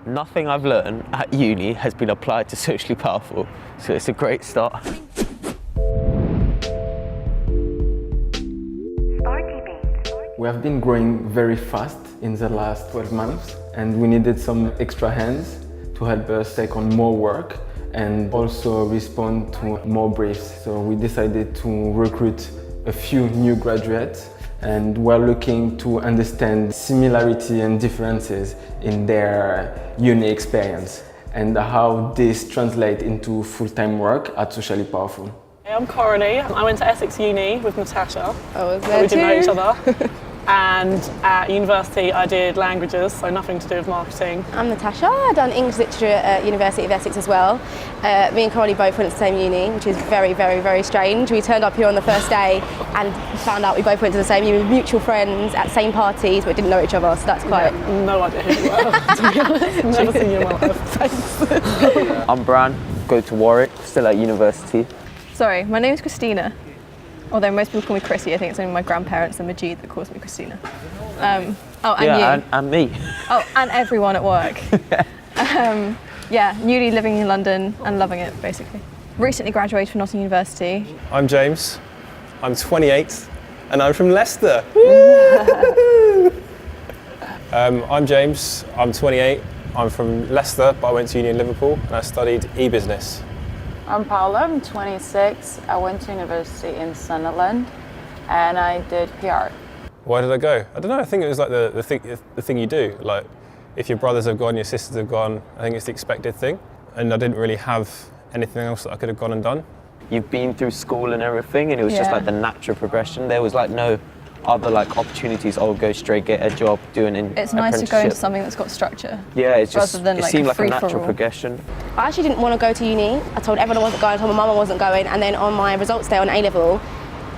Nothing I've learned at uni has been applied to Socially Powerful, so it's a great start. We have been growing very fast in the last 12 months, and we needed some extra hands to help us take on more work and also respond to more briefs. So we decided to recruit a few new graduates, and we're looking to understand similarity and differences in their uni experience and how this translates into full-time work at Socially Powerful. I'm Coralie. I went to Essex Uni with Natasha. I was there We didn't know each too. other. And at university I did languages, so nothing to do with marketing. I'm Natasha. I've done English literature at University of Essex as well. Me and Coralie both went to the same uni, which is very, very, very strange. We turned up here on the first day and found out we both went to the same uni with mutual friends at same parties, but didn't know each other, so that's quite... Yeah, no idea who you were, to be honest. Never seen you in my life. Thanks. I'm Bran, go to Warwick, still at university. Sorry, my name is Christina. Although most people call me Chrissy, I think it's only my grandparents and Majid that calls me Christina. And yeah, you. and me. Oh, and everyone at work. Yeah, newly living in London and loving it, basically. Recently graduated from Nottingham University. I'm James, I'm 28, and I'm from Leicester. I'm James, I'm 28, I'm from Leicester, but I went to uni in Liverpool and I studied e-business. I'm Paula, I'm 26. I went to university in Sunderland and I did PR. Why did I go? I don't know, I think it was like the thing you do. Like, if your brothers have gone, your sisters have gone, I think it's the expected thing. And I didn't really have anything else that I could have gone and done. You've been through school and everything, and it was just Yeah. like the natural progression. There was like no other like opportunities. Oh, go straight, get a job, do an It's nice to go into apprenticeship. something that's got structure. Yeah, it's just, rather than, it like, seemed like a free for natural all. progression. I actually didn't want to go to uni. I told everyone I wasn't going, I told my mum I wasn't going, and then on my results day on A-level,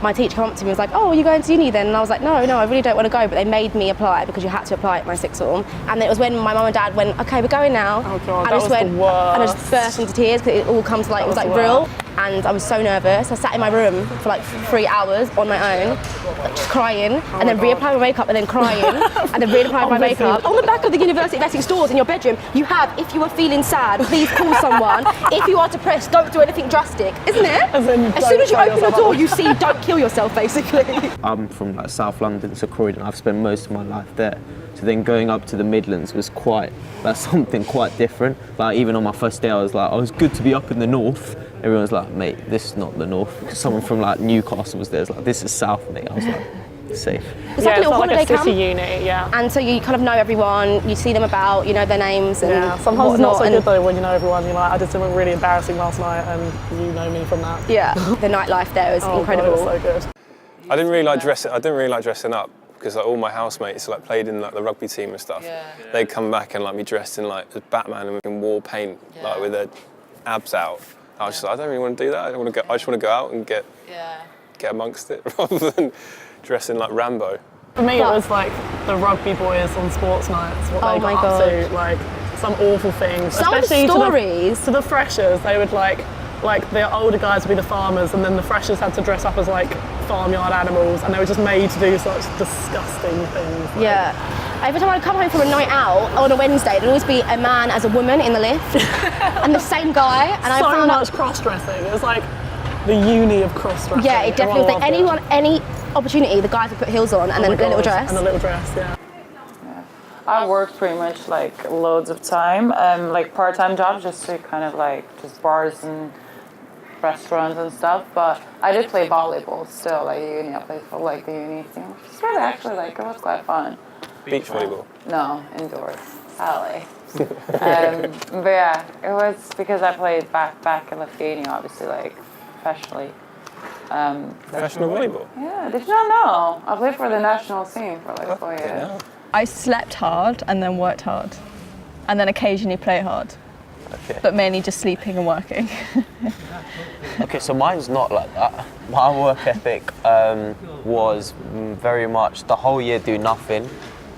my teacher came up to me and was like, oh, are you going to uni then? And I was like, no, I really don't want to go, but they made me apply because you had to apply at my sixth form. And then it was when my mum and dad went, okay, we're going now. Oh God, and that was the worst. And I just burst into tears because it all comes like, it was like real. And I was so nervous. I sat in my room for like 3 hours on my own, like, just crying, and then reapplying my makeup, and then crying, and then reapplying my makeup. On the back of the University of Essex doors in your bedroom, you have, if you are feeling sad, please call someone. If you are depressed, don't do anything drastic, isn't it? As in, As don't soon as you throw open the yourself door, out. you see, don't kill yourself, basically. I'm from like South London, so Croydon. I've spent most of my life there. So then going up to the Midlands was something quite different. Like even on my first day, I was like, oh, it's good to be up in the north. Everyone's like, mate, this is not the north. Because someone from like Newcastle was there. It's like, this is south, mate. I was like, safe. It's like a little not holiday like a camp. city uni, yeah. And so you kind of know everyone, you see them about, you know their names and Yeah, sometimes it's not so whatnot, good though when you know everyone. You're like, I did something really embarrassing last night and you know me from that. Yeah, the nightlife there is Oh incredible. God, it was so good. I didn't really like dressing up because like, all my housemates like played in like the rugby team and stuff. They'd come back and like be dressed in like as Batman and in war paint, like with their abs out. I was just like, I don't really want to do that. I just want to go out and get amongst it rather than dress in like Rambo. For me, it was like the rugby boys on sports nights, what Oh they my got up God. to, like some awful things. Some of the Especially stories. to the freshers, they would like the older guys would be the farmers, and then the freshers had to dress up as like farmyard animals, and they were just made to do such disgusting things. Like, Yeah. Every time I'd come home from a night out on a Wednesday, there'd always be a man as a woman in the lift, and the same guy. And I so found much out, cross-dressing. It was like the uni of cross-dressing. yeah, it definitely was like Everyone loved it. any opportunity, the guys would put heels on and Oh then my a little God, dress. And a little dress, yeah. I worked pretty much like loads of time, like part-time jobs just to kind of like just bars and restaurants and stuff, but I did play volleyball still, like uni. I played for like the uni thing, which is really actually like, it was quite fun. Beach volleyball. No, indoors, LA. But yeah, it was because I played back in Lithuania, obviously, like professionally. Professional volleyball. Yeah, did you not know? I played for the national team for like 4 years. I slept hard and then worked hard. And then occasionally play hard. Okay. But mainly just sleeping and working. Okay, so mine's not like that. My work ethic was very much the whole year do nothing.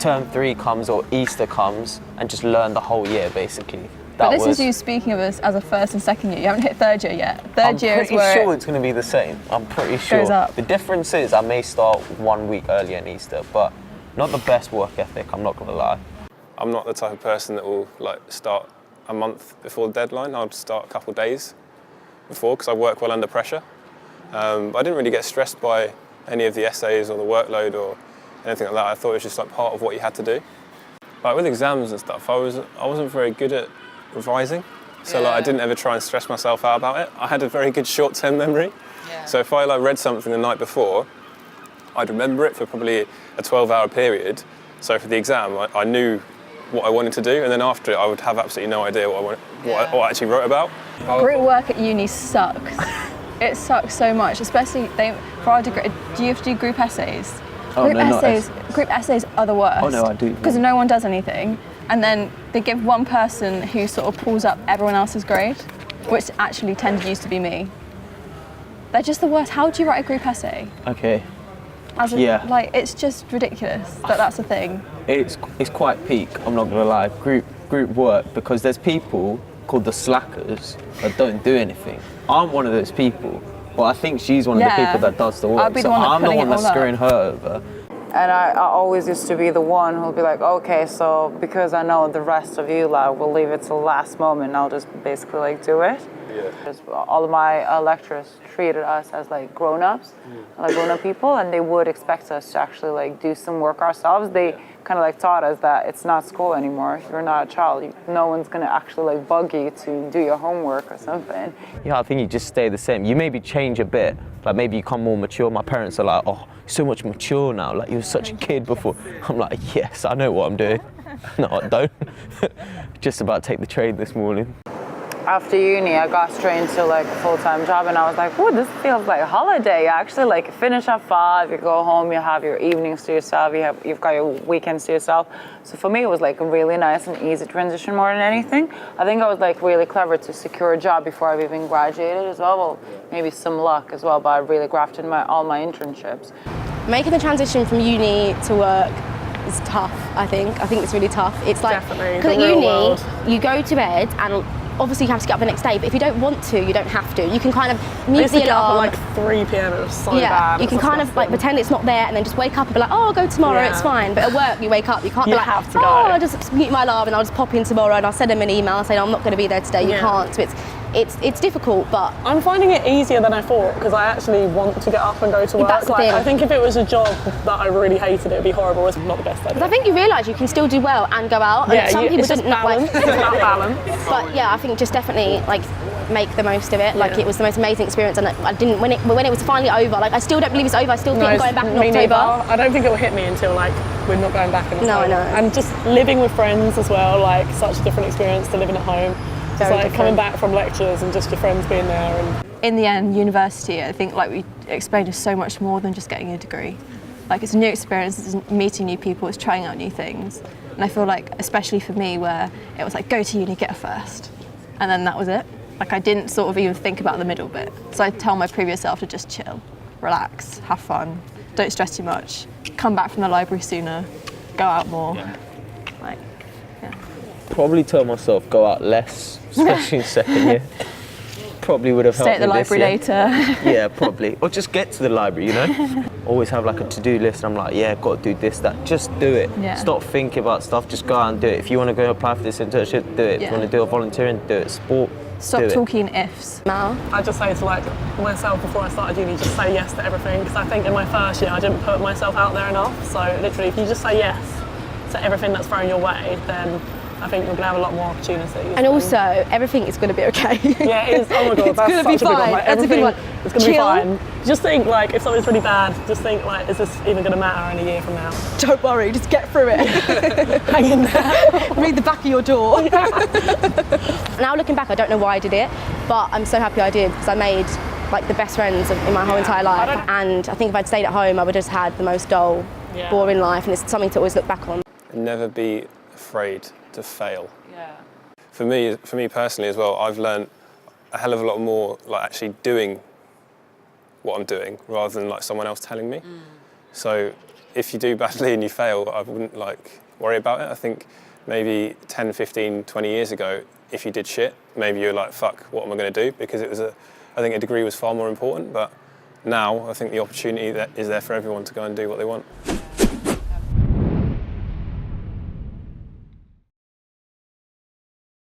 Term 3 comes or Easter comes and just learn the whole year basically. But this is you speaking of us as a first and second year. You haven't hit third year yet. Third year is I'm pretty where sure it's going to be the same. I'm pretty sure. goes up. The difference is I may start 1 week earlier in Easter, but not the best work ethic, I'm not going to lie. I'm not the type of person that will like start a month before the deadline. I'll start a couple of days before because I work well under pressure. But I didn't really get stressed by any of the essays or the workload or anything like that. I thought it was just like part of what you had to do. Like with exams and stuff, I wasn't very good at revising. So like I didn't ever try and stress myself out about it. I had a very good short-term memory. So if I like read something the night before, I'd remember it for probably a 12-hour period. So for the exam, I knew what I wanted to do, and then after it, I would have absolutely no idea what I actually wrote about. Group work at uni sucks. It sucks so much, especially for our degree. Do you have to do group essays? Oh, no, Group essays are the worst. Oh no, I do. Because no one does anything, and then they give one person who sort of pulls up everyone else's grade, which actually used to be me. They're just the worst. How do you write a group essay? Okay. Yeah. Like, it's just ridiculous that that's a thing. It's quite peak, I'm not gonna lie, group work, because there's people called the slackers that don't do anything. I'm one of those people, but I think she's one of the people that does the work. I'll be the one I'm the one that's putting it all screwing her over. And I always used to be the one who'll be like, okay, so because I know the rest of you like, will leave it till the last moment, I'll just basically like do it. All of my lecturers treated us as like grown-ups, like grown-up people, and they would expect us to actually like do some work ourselves. They kind of like taught us that it's not school anymore. You're not a child. No one's gonna actually like bug you to do your homework or something. Yeah, I think you just stay the same. You maybe change a bit, like maybe you become more mature. My parents are like, oh, you're so much mature now, like you were such a kid before. I'm like, yes, I know what I'm doing. No, I don't. Just about to take the train this morning. After uni, I got straight into like a full-time job, and I was like, "Ooh, this feels like a holiday." You actually like finish at 5, you go home, you have your evenings to yourself, you've got your weekends to yourself. So for me, it was like a really nice and easy transition more than anything. I think I was like really clever to secure a job before I've even graduated as well. Well, maybe some luck as well, but I really grafted all my internships. Making the transition from uni to work is tough, I think. I think it's really tough. It's like, Definitely, because at the real uni, world. you go to bed and obviously you have to get up the next day, but if you don't want to, you don't have to. You can kind of I mute used to the get up at alarm. like 3 p.m. It was so Yeah, bad. you can kind of like pretend it's not there and then just wake up and be like, oh, I'll go tomorrow, Yeah. it's fine. But at work, you wake up, you can't You be like, have to oh, go. I'll just mute my alarm and I'll just pop in tomorrow and I'll send them an email saying I'm not going to be there today. You Yeah. can't. So it's difficult, but I'm finding it easier than I thought because I actually want to get up and go to work. That's the Like, thing. I think if it was a job that I really hated, it would be horrible. It's not the best idea. I think you realise you can still do well and go out. And some people it's just didn't like. balance. It's about balance. But yeah, I think just definitely like make the most of it. Like it was the most amazing experience, and I didn't when it was finally over. Like I still don't believe it's over. I still think I'm going back in me October. neither. I don't think it will hit me until like we're not going back in October. No, I know. And just living with friends as well, like such a different experience to living at home. It's Very like different. coming back from lectures and just your friends being there. And In the end, university, I think, like we explained, is so much more than just getting a degree. Like, it's a new experience, it's meeting new people, it's trying out new things. And I feel like, especially for me, where it was like, go to uni, get a first. And then that was it. Like, I didn't sort of even think about the middle bit. So I tell my previous self to just chill, relax, have fun, don't stress too much, come back from the library sooner, go out more. Like, Probably tell myself go out less, especially in second year. Probably would have helped stay at the me this library year. later. Yeah, probably. Or just get to the library, you know? Always have like a to-do list and I'm like, yeah, got to do this, that. Just do it. Yeah. Stop thinking about stuff, just go out and do it. If you want to go apply for this internship, do it. If Yeah. you want to do a volunteering, do it. Sport, Stop do it. talking ifs. Now, I just say to like myself before I started uni, just say yes to everything. Because I think in my first year I didn't put myself out there enough. So literally, if you just say yes to everything that's thrown your way, then I think we're gonna have a lot more opportunities. and also everything is going to be okay. Yeah, it is. Oh my god, It's that's gonna such be a big one. fine. Like, That's a good everything one. is gonna Chill. be fine. Just think like if something's really bad, just think like, is this even gonna matter in a year from now? Don't worry, just get through it. Hang in there. Read the back of your door. Now looking back, I don't know why I did it, but I'm so happy I did because I made like the best friends in my whole entire life. And I think if I'd stayed at home, I would have just had the most dull, boring life, and it's something to always look back on. Never be afraid to fail. For me personally as well, I've learned a hell of a lot more like actually doing what I'm doing rather than like someone else telling me. So if you do badly and you fail, I wouldn't like worry about it. I think maybe 10, 15, 20 years ago, if you did shit, maybe you're like, fuck, what am I going to do? Because I think a degree was far more important, but now I think the opportunity that is there for everyone to go and do what they want.